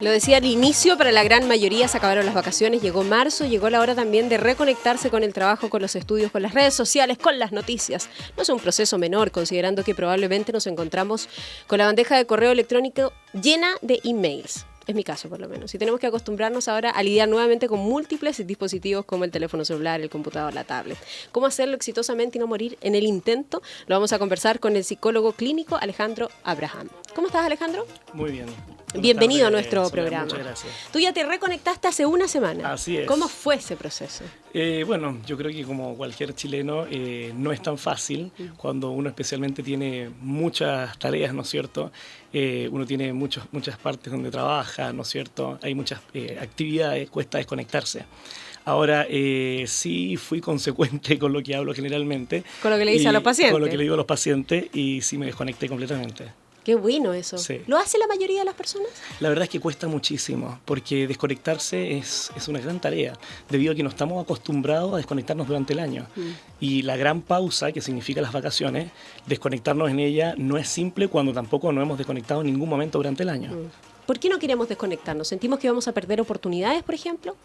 Lo decía al inicio, para la gran mayoría se acabaron las vacaciones, llegó marzo, llegó la hora también de reconectarse con el trabajo, con los estudios, con las redes sociales, con las noticias. No es un proceso menor, considerando que probablemente nos encontramos con la bandeja de correo electrónico llena de emails. Es mi caso, por lo menos. Y tenemos que acostumbrarnos ahora a lidiar nuevamente con múltiples dispositivos como el teléfono celular, el computador, la tablet. ¿Cómo hacerlo exitosamente y no morir en el intento? Lo vamos a conversar con el psicólogo clínico Alejandro Abraham. ¿Cómo estás, Alejandro? Muy bien. Bienvenido a nuestro programa. Muchas gracias. Tú ya te reconectaste hace una semana. Así es. ¿Cómo fue ese proceso? Bueno, yo creo que como cualquier chileno no es tan fácil cuando uno especialmente tiene muchas tareas, ¿no es cierto? Uno tiene muchas partes donde trabaja, ¿no es cierto? Hay muchas actividades, cuesta desconectarse. Ahora, sí fui consecuente con lo que hablo generalmente. Con lo que le dice a los pacientes. Con lo que le digo a los pacientes y sí me desconecté completamente. Qué bueno eso. Sí. ¿Lo hace la mayoría de las personas? La verdad es que cuesta muchísimo, porque desconectarse es una gran tarea, debido a que no estamos acostumbrados a desconectarnos durante el año. Y la gran pausa, que significa las vacaciones, desconectarnos en ella no es simple cuando tampoco nos hemos desconectado en ningún momento durante el año. ¿Por qué no queremos desconectarnos? ¿Sentimos que vamos a perder oportunidades, por ejemplo?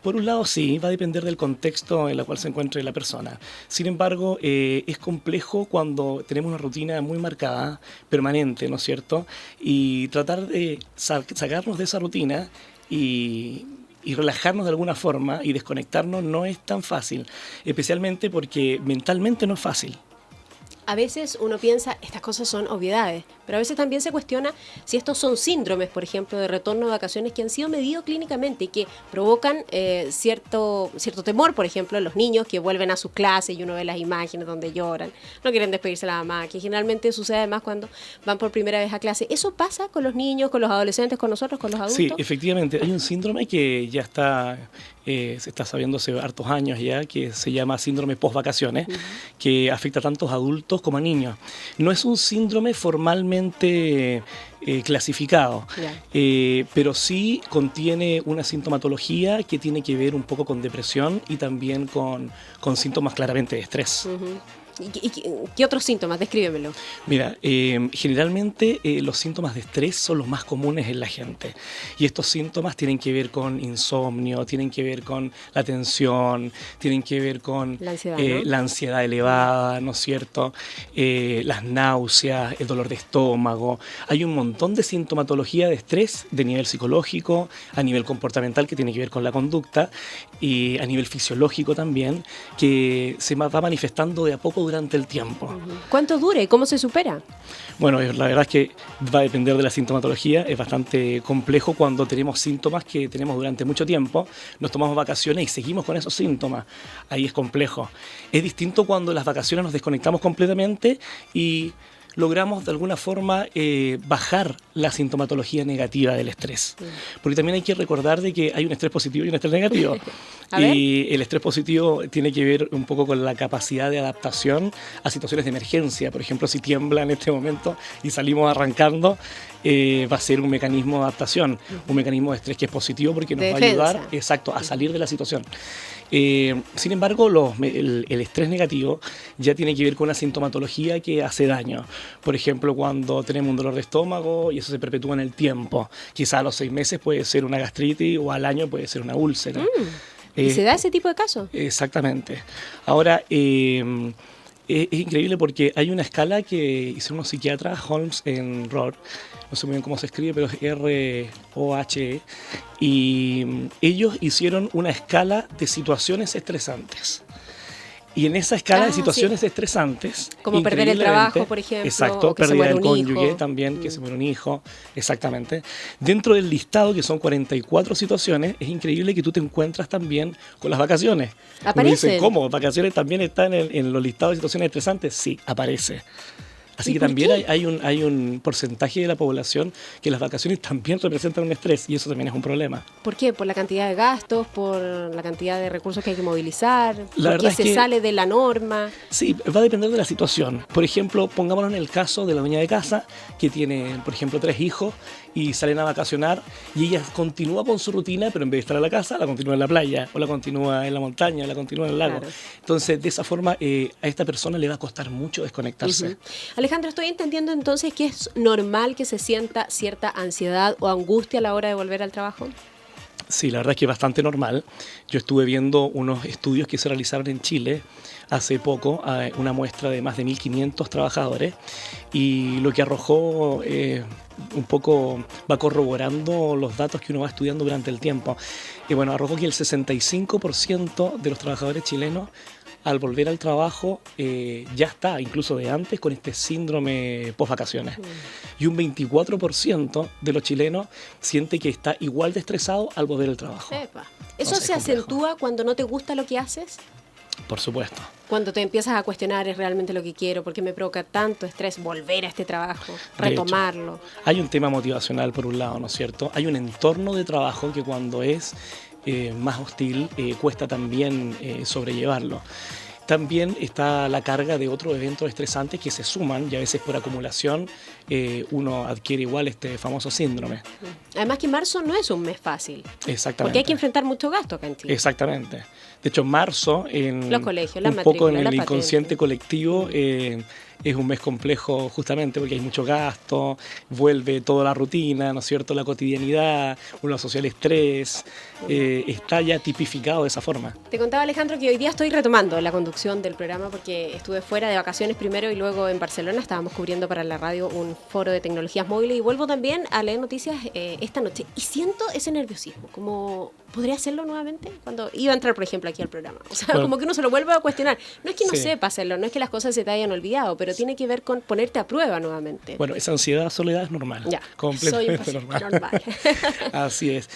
Por un lado sí, va a depender del contexto en el cual se encuentre la persona. Sin embargo, es complejo cuando tenemos una rutina muy marcada, permanente, ¿no es cierto? Y tratar de sacarnos de esa rutina y relajarnos de alguna forma y desconectarnos no es tan fácil, especialmente porque mentalmente no es fácil. A veces uno piensa, estas cosas son obviedades, pero a veces también se cuestiona si estos son síndromes, por ejemplo, de retorno de vacaciones que han sido medidos clínicamente y que provocan cierto temor, por ejemplo, en los niños que vuelven a sus clases y uno ve las imágenes donde lloran, no quieren despedirse de la mamá, que generalmente sucede además cuando van por primera vez a clase. ¿Eso pasa con los niños, con los adolescentes, con nosotros, con los adultos? Sí, efectivamente, hay un síndrome que ya está... se está sabiendo hace hartos años ya, que se llama síndrome post-vacaciones, que afecta tanto a adultos como a niños. No es un síndrome formalmente clasificado, pero sí contiene una sintomatología que tiene que ver un poco con depresión y también con síntomas claramente de estrés. ¿Y qué otros síntomas? Descríbemelo. Mira, generalmente los síntomas de estrés son los más comunes en la gente. Y estos síntomas tienen que ver con insomnio, tienen que ver con la tensión, tienen que ver con la ansiedad, ¿no? La ansiedad elevada, ¿no es cierto? Las náuseas, el dolor de estómago. Hay un montón de sintomatología de estrés de nivel psicológico, a nivel comportamental que tiene que ver con la conducta y a nivel fisiológico también, que se va manifestando de a poco durante el tiempo. ¿Cuánto dura y cómo se supera? Bueno, la verdad es que va a depender de la sintomatología, es bastante complejo cuando tenemos síntomas que tenemos durante mucho tiempo, nos tomamos vacaciones y seguimos con esos síntomas, ahí es complejo. Es distinto cuando las vacaciones nos desconectamos completamente y logramos de alguna forma bajar la sintomatología negativa del estrés. Porque también hay que recordar de que hay un estrés positivo y un estrés negativo. Y el estrés positivo tiene que ver un poco con la capacidad de adaptación a situaciones de emergencia. Por ejemplo, si tiembla en este momento y salimos arrancando, va a ser un mecanismo de adaptación, un mecanismo de estrés que es positivo porque nos va a ayudar a salir de la situación. Sin embargo, el estrés negativo ya tiene que ver con una sintomatología que hace daño. Por ejemplo, cuando tenemos un dolor de estómago y eso se perpetúa en el tiempo. Quizá a los 6 meses puede ser una gastritis o al año puede ser una úlcera. ¿Y se da ese tipo de casos? Exactamente. Ahora, es increíble porque hay una escala que hicieron unos psiquiatras, Holmes en Roth, no sé muy bien cómo se escribe, pero es R-O-H-E, y ellos hicieron una escala de situaciones estresantes. Y en esa escala de situaciones estresantes... Como perder el trabajo, por ejemplo. Exacto, pérdida del cónyuge también, que se muere un hijo, exactamente. Dentro del listado, que son 44 situaciones, es increíble que tú te encuentras también con las vacaciones. ¿Aparecen? ¿Cómo? ¿Vacaciones también están en los listados de situaciones estresantes? Sí, aparece. Así que también hay un porcentaje de la población que las vacaciones también representan un estrés y eso también es un problema. ¿Por qué? ¿Por la cantidad de gastos? ¿Por la cantidad de recursos que hay que movilizar? ¿Por qué se sale de la norma? Sí, va a depender de la situación. Por ejemplo, pongámonos en el caso de la dueña de casa que tiene, por ejemplo, 3 hijos y salen a vacacionar y ella continúa con su rutina, pero en vez de estar en la casa, la continúa en la playa o la continúa en la montaña, la continúa en el lago. Entonces, de esa forma, a esta persona le va a costar mucho desconectarse. Alejandro, estoy entendiendo entonces que es normal que se sienta cierta ansiedad o angustia a la hora de volver al trabajo. Sí, la verdad es que es bastante normal. Yo estuve viendo unos estudios que se realizaron en Chile hace poco, una muestra de más de 1.500 trabajadores, y lo que arrojó un poco va corroborando los datos que uno va estudiando durante el tiempo. Y bueno, arrojó que el 65% de los trabajadores chilenos al volver al trabajo ya está, incluso de antes, con este síndrome post-vacaciones. Y un 24% de los chilenos siente que está igual de estresado al volver al trabajo. Epa. ¿Eso se acentúa cuando no te gusta lo que haces? Por supuesto. Cuando te empiezas a cuestionar, ¿es realmente lo que quiero? ¿Por qué me provoca tanto estrés volver a este trabajo? Retomarlo. Hay un tema motivacional por un lado, ¿no es cierto? Hay un entorno de trabajo que cuando es más hostil cuesta también sobrellevarlo. También está la carga de otros eventos estresantes que se suman y a veces por acumulación uno adquiere igual este famoso síndrome. Además que marzo no es un mes fácil. Exactamente. Porque hay que enfrentar mucho gasto acá en Chile. Exactamente. De hecho, marzo, en los colegios, la un poco en matrícula, el inconsciente colectivo, es un mes complejo justamente porque hay mucho gasto, vuelve toda la rutina, ¿no es cierto?, la cotidianidad, uno asocia el estrés, está ya tipificado de esa forma. Te contaba, Alejandro, que hoy día estoy retomando la conducción del programa porque estuve fuera de vacaciones primero y luego en Barcelona estábamos cubriendo para la radio un foro de tecnologías móviles y vuelvo también a leer noticias esta noche y siento ese nerviosismo, como ¿podría hacerlo nuevamente? Cuando iba a entrar, por ejemplo, aquí al programa. O sea, bueno, como que uno se lo vuelve a cuestionar. No es que no sepa hacerlo, no es que las cosas se te hayan olvidado, pero tiene que ver con ponerte a prueba nuevamente. Bueno, esa ansiedad, soledad es normal. Ya, completamente normal. Así es.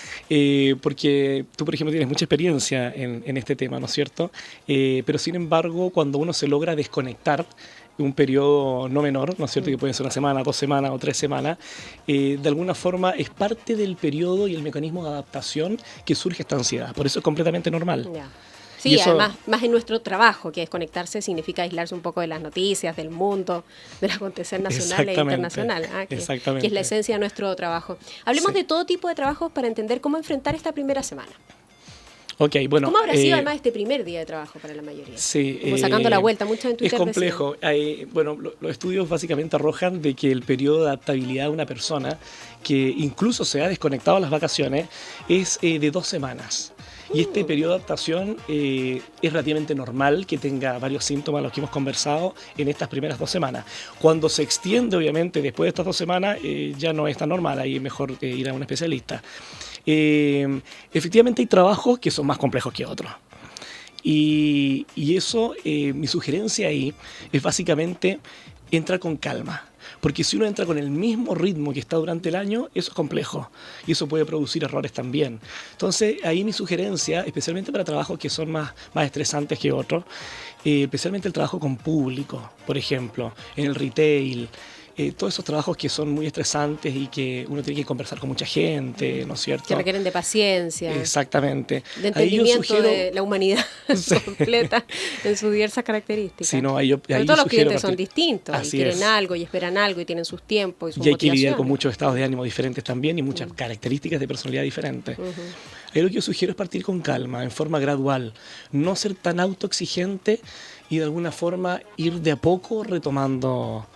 Porque tú, por ejemplo, tienes mucha experiencia en este tema, ¿no es cierto? Pero sin embargo, cuando uno se logra desconectar, un periodo no menor, ¿no es cierto?, que pueden ser 1 semana, 2 semanas o 3 semanas, de alguna forma es parte del periodo y el mecanismo de adaptación que surge esta ansiedad. Por eso es completamente normal. Ya. Sí, eso, además, más en nuestro trabajo, que desconectarse significa aislarse un poco de las noticias, del mundo, del acontecer nacional e internacional, que es la esencia de nuestro trabajo. Hablemos de todo tipo de trabajos para entender cómo enfrentar esta primera semana. Okay, bueno, ¿cómo habrá sido además este primer día de trabajo para la mayoría? Sí, como sacando la vuelta, mucho en Twitter. Es complejo. Bueno, los estudios básicamente arrojan de que el periodo de adaptabilidad de una persona que incluso se ha desconectado a las vacaciones es de 2 semanas. Y este periodo de adaptación es relativamente normal que tenga varios síntomas, los que hemos conversado en estas primeras 2 semanas. Cuando se extiende, obviamente, después de estas 2 semanas, ya no es tan normal, ahí es mejor ir a un especialista. Efectivamente hay trabajos que son más complejos que otros. Y eso, mi sugerencia ahí es básicamente entrar con calma. Porque si uno entra con el mismo ritmo que está durante el año, eso es complejo y eso puede producir errores también. Entonces, ahí mi sugerencia, especialmente para trabajos que son más estresantes que otros, especialmente el trabajo con público, por ejemplo, en el retail, todos esos trabajos que son muy estresantes y que uno tiene que conversar con mucha gente, ¿no es cierto? Que requieren de paciencia. Exactamente. De entendimiento de la humanidad completa en sus diversas características. Sí, no, pero todos los clientes son distintos y quieren es. algo y esperan algo y tienen sus tiempos y sus motivaciones. Y hay que lidiar con muchos estados de ánimo diferentes también y muchas características de personalidad diferentes. Ahí lo que yo sugiero es partir con calma, en forma gradual, no ser tan autoexigente y de alguna forma ir de a poco retomando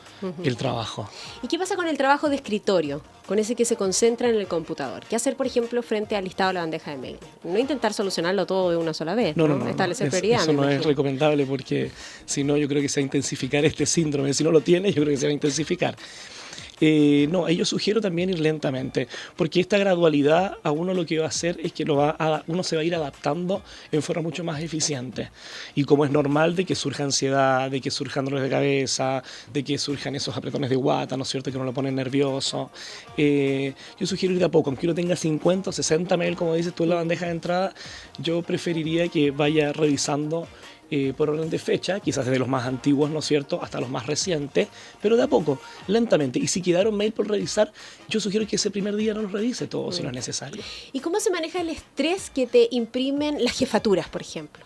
el trabajo. ¿Y qué pasa con el trabajo de escritorio? Con ese que se concentra en el computador. ¿Qué hacer, por ejemplo, frente al listado de la bandeja de mail? No intentar solucionarlo todo de una sola vez, ¿no? Establecer prioridades. Eso no es recomendable porque si no, yo creo que se va a intensificar este síndrome. Si no lo tiene, yo creo que se va a intensificar. No, yo sugiero también ir lentamente, porque esta gradualidad a uno lo que va a hacer es que uno se va a ir adaptando en forma mucho más eficiente. Y como es normal de que surja ansiedad, de que surjan dolores de cabeza, de que surjan esos apretones de guata, ¿no es cierto?, que uno lo pone nervioso. Yo sugiero ir de a poco, aunque uno tenga 50 o 60 mail, como dices tú en la bandeja de entrada, yo preferiría que vaya revisando por orden de fecha, quizás desde los más antiguos, ¿no es cierto?, hasta los más recientes, pero de a poco, lentamente. Y si quedaron mail por revisar, yo sugiero que ese primer día no los revise todo si no es necesario. ¿Y cómo se maneja el estrés que te imprimen las jefaturas, por ejemplo?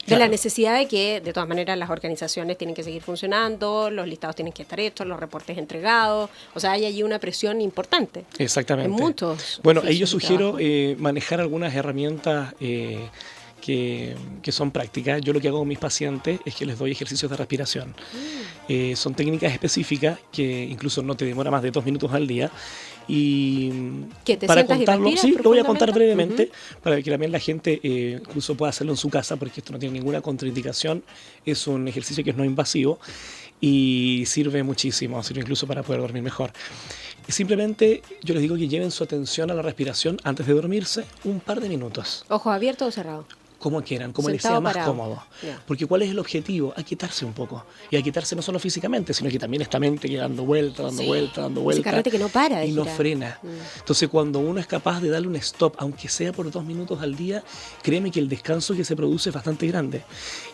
De la necesidad de que, de todas maneras, las organizaciones tienen que seguir funcionando, los listados tienen que estar hechos, los reportes entregados. O sea, hay allí una presión importante. Exactamente. En muchos. Bueno, ahí yo sugiero manejar algunas herramientas que son prácticas. Yo lo que hago con mis pacientes es que les doy ejercicios de respiración. Son técnicas específicas que incluso no te demora más de 2 minutos al día. Y ¿Que te para sientas y contarlo, respiras sí, lo voy a contar profundamente? brevemente para que también la gente incluso pueda hacerlo en su casa, porque esto no tiene ninguna contraindicación. Es un ejercicio que es no invasivo y sirve muchísimo, sirve incluso para poder dormir mejor. Simplemente yo les digo que lleven su atención a la respiración antes de dormirse un par de minutos. ¿Ojos abiertos o cerrados? Como quieran, como les Sentado sea o más parado. cómodo. Ya. Porque ¿cuál es el objetivo? Aquietarse un poco. Y aquietarse no solo físicamente, sino que también esta mente que dando vuelta, dando Sí. vuelta, dando Ese vuelta. carrete que no para de y no girar. frena. Entonces, cuando uno es capaz de darle un stop, aunque sea por 2 minutos al día, créeme que el descanso que se produce es bastante grande.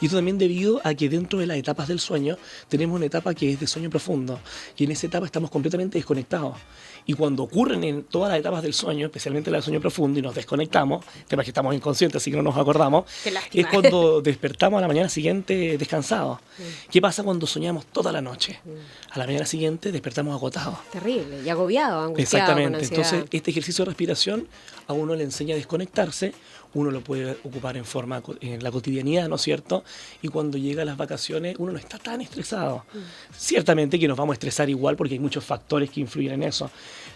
Y esto también debido a que dentro de las etapas del sueño tenemos una etapa que es de sueño profundo. Y en esa etapa estamos completamente desconectados. Y cuando ocurren en todas las etapas del sueño, especialmente la del sueño profundo, y nos desconectamos, tema que estamos inconscientes, así que no nos acordamos, Qué lástima. es cuando despertamos a la mañana siguiente descansados. ¿Qué pasa cuando soñamos toda la noche? A la mañana siguiente despertamos agotados. Terrible. Y agobiado, angustiado, Exactamente. con ansiedad. Entonces, este ejercicio de respiración a uno le enseña a desconectarse, uno lo puede ocupar en la cotidianidad, ¿no es cierto? Y cuando llega a las vacaciones, uno no está tan estresado. Ciertamente que nos vamos a estresar igual porque hay muchos factores que influyen en eso,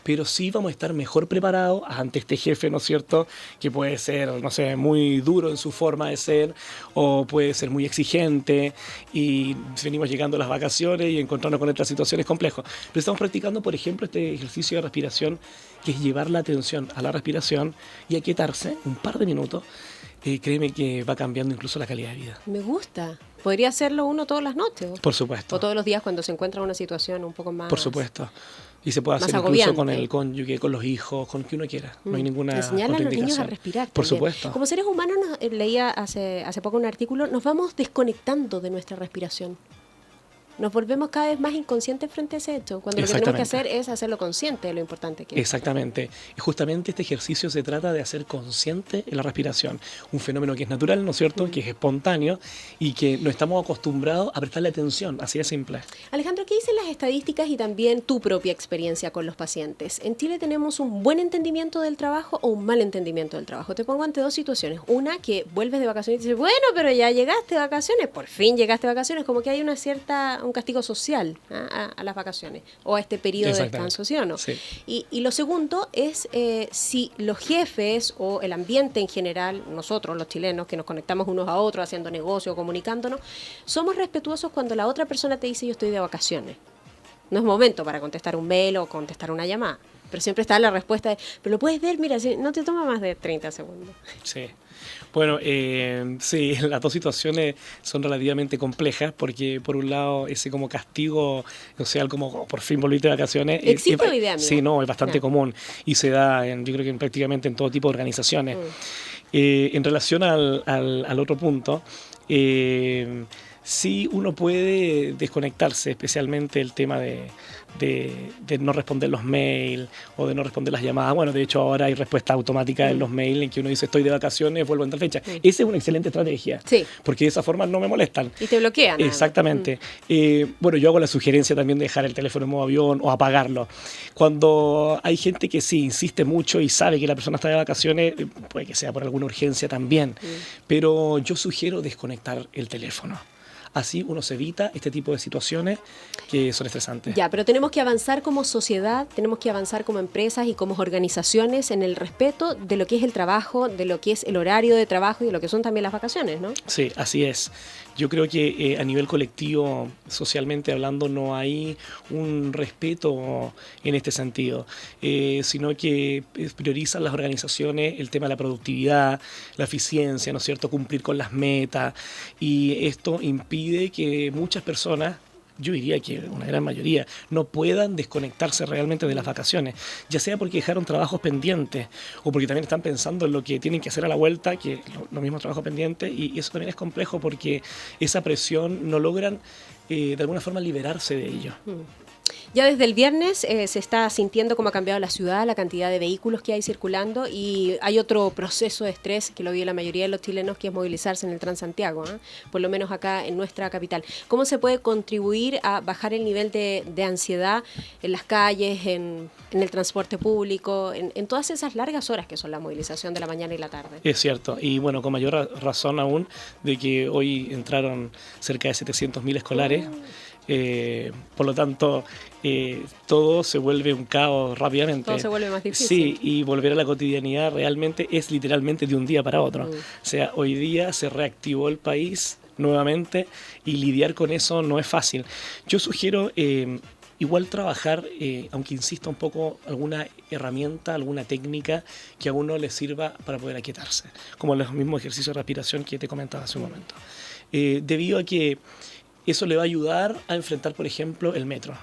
pero sí vamos a estar mejor preparados ante este jefe, ¿no es cierto? Que puede ser, no sé, muy duro en su forma de ser o puede ser muy exigente y venimos llegando a las vacaciones y encontrarnos con estas situaciones complejas. Pero estamos practicando, por ejemplo, este ejercicio de respiración, que es llevar la atención a la respiración y aquietarse un par de minutos. Créeme que va cambiando incluso la calidad de vida. Me gusta. Podría hacerlo uno todas las noches. Por supuesto. O todos los días cuando se encuentra en una situación un poco más... Por supuesto. Y se puede más hacer incluso con agobiante. el cónyuge, con los hijos, con quien uno quiera. No hay ninguna Enseñarle a los niños a contraindicación. respirar. Por también. supuesto. Como seres humanos, leía hace poco un artículo, nos vamos desconectando de nuestra respiración. Nos volvemos cada vez más inconscientes frente a ese hecho, cuando lo que tenemos que hacer es hacerlo consciente de lo importante que es. Exactamente. Y justamente este ejercicio se trata de hacer consciente la respiración. Un fenómeno que es natural, ¿no es cierto? Que es espontáneo y que no estamos acostumbrados a prestarle atención. Así de simple. Alejandro, ¿qué dicen las estadísticas y también tu propia experiencia con los pacientes? ¿En Chile tenemos un buen entendimiento del trabajo o un mal entendimiento del trabajo? Te pongo ante dos situaciones. Una, que vuelves de vacaciones y dices, bueno, pero ya llegaste de vacaciones, por fin llegaste de vacaciones, como que hay un castigo social a las vacaciones o a este periodo de descanso, ¿sí o no? Sí. Y lo segundo es si los jefes o el ambiente en general, nosotros los chilenos que nos conectamos unos a otros haciendo negocio, comunicándonos, somos respetuosos cuando la otra persona te dice yo estoy de vacaciones. No es momento para contestar un mail o contestar una llamada, pero siempre está la respuesta de, pero lo puedes ver, mira, no te toma más de 30 segundos. Sí. Bueno, sí, las dos situaciones son relativamente complejas porque por un lado ese como castigo social como por fin volviste de vacaciones. ¿Existe hoy día, amigo? Sí, no, es bastante común y se da yo creo que prácticamente en todo tipo de organizaciones. En relación al otro punto, sí uno puede desconectarse, especialmente el tema de no responder los mails o de no responder las llamadas. Bueno, de hecho ahora hay respuesta automática en los mails en que uno dice estoy de vacaciones, vuelvo en tal fecha. Esa es una excelente estrategia, sí, porque de esa forma no me molestan. Y te bloquean. Exactamente. Bueno, yo hago la sugerencia también de dejar el teléfono en modo avión o apagarlo. Cuando hay gente que sí insiste mucho y sabe que la persona está de vacaciones, puede que sea por alguna urgencia también, pero yo sugiero desconectar el teléfono. Así uno se evita este tipo de situaciones que son estresantes. Ya, pero tenemos que avanzar como sociedad, tenemos que avanzar como empresas y como organizaciones en el respeto de lo que es el trabajo, de lo que es el horario de trabajo y de lo que son también las vacaciones, ¿no? Sí, así es. Yo creo que a nivel colectivo, socialmente hablando, no hay un respeto en este sentido, sino que priorizan las organizaciones el tema de la productividad, la eficiencia, ¿no es cierto?, cumplir con las metas, y esto impide que muchas personas, yo diría que una gran mayoría, no puedan desconectarse realmente de las vacaciones, ya sea porque dejaron trabajos pendientes o porque también están pensando en lo que tienen que hacer a la vuelta, que los mismos trabajos pendientes, y eso también es complejo porque esa presión no logran de alguna forma liberarse de ello. Ya desde el viernes se está sintiendo cómo ha cambiado la ciudad, la cantidad de vehículos que hay circulando, y hay otro proceso de estrés que lo vive la mayoría de los chilenos, que es movilizarse en el Transantiago, por lo menos acá en nuestra capital. ¿Cómo se puede contribuir a bajar el nivel de ansiedad en las calles, en el transporte público, en todas esas largas horas que son la movilización de la mañana y la tarde? Es cierto, y bueno, con mayor razón aún de que hoy entraron cerca de 700.000 escolares. Por lo tanto, todo se vuelve un caos rápidamente. Todo se vuelve más difícil. Sí, y volver a la cotidianidad realmente es literalmente de un día para otro. O sea, hoy día se reactivó el país nuevamente y lidiar con eso no es fácil. Yo sugiero igual trabajar, aunque insista un poco, alguna herramienta, alguna técnica que a uno le sirva para poder aquietarse, como los mismos ejercicios de respiración que te comentaba hace un momento. Debido a que eso le va a ayudar a enfrentar, por ejemplo, el metro,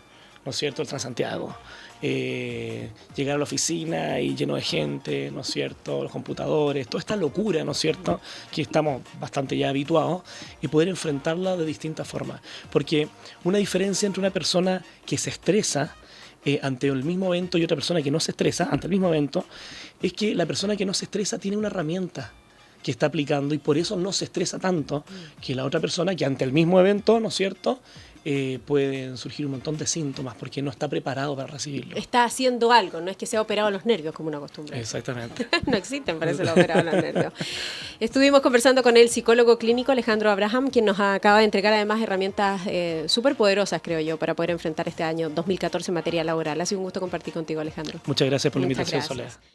¿no es cierto?, el Transantiago. Llegar a la oficina y lleno de gente, ¿no es cierto?, los computadores, toda esta locura, ¿no es cierto?, que estamos bastante ya habituados, y poder enfrentarla de distintas formas. Porque una diferencia entre una persona que se estresa ante el mismo evento y otra persona que no se estresa ante el mismo evento, es que la persona que no se estresa tiene una herramienta que está aplicando y por eso no se estresa tanto que la otra persona que ante el mismo evento, ¿no es cierto?, pueden surgir un montón de síntomas porque no está preparado para recibirlo. Está haciendo algo, no es que se ha operado los nervios como una costumbre. Exactamente. No existen, parece, los operados los nervios. Estuvimos conversando con el psicólogo clínico Alejandro Abraham, quien nos acaba de entregar además herramientas súper poderosas, creo yo, para poder enfrentar este año 2014 en materia laboral. Ha sido un gusto compartir contigo, Alejandro. Muchas gracias por la Muchas invitación, gracias. Soledad.